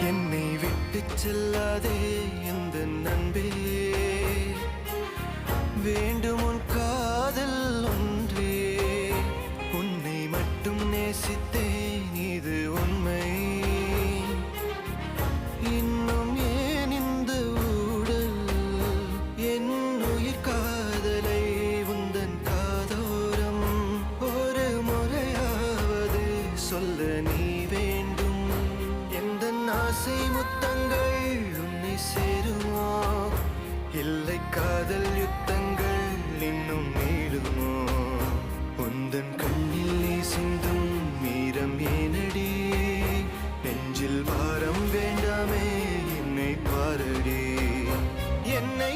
என்னை விட்டு செல்லாதே எந்த நண்பே, வேண்டும் உன் காதல் ஒன்றே. உன்னை மட்டும் நேசித்தேன், இது உண்மை. இன்னும் ஏன் இந்த ஊடல்? என் உயிர் காதலை உந்தன் காதோரம் ஒரு முறையாவது சொல்ல நீ வேண்டும். எந்த ஆசை முத்தங்கள் உன்னை சேருமோ, இல்லை காதல் யுத்தங்கள் இன்னும் நீளுமோ? உந்தன் கண்ணில் நீ சிந்தும் மீரம் ஏனடி? நெஞ்சில் பாரம் வேண்டாமே, என்னை பாரடி. என்னை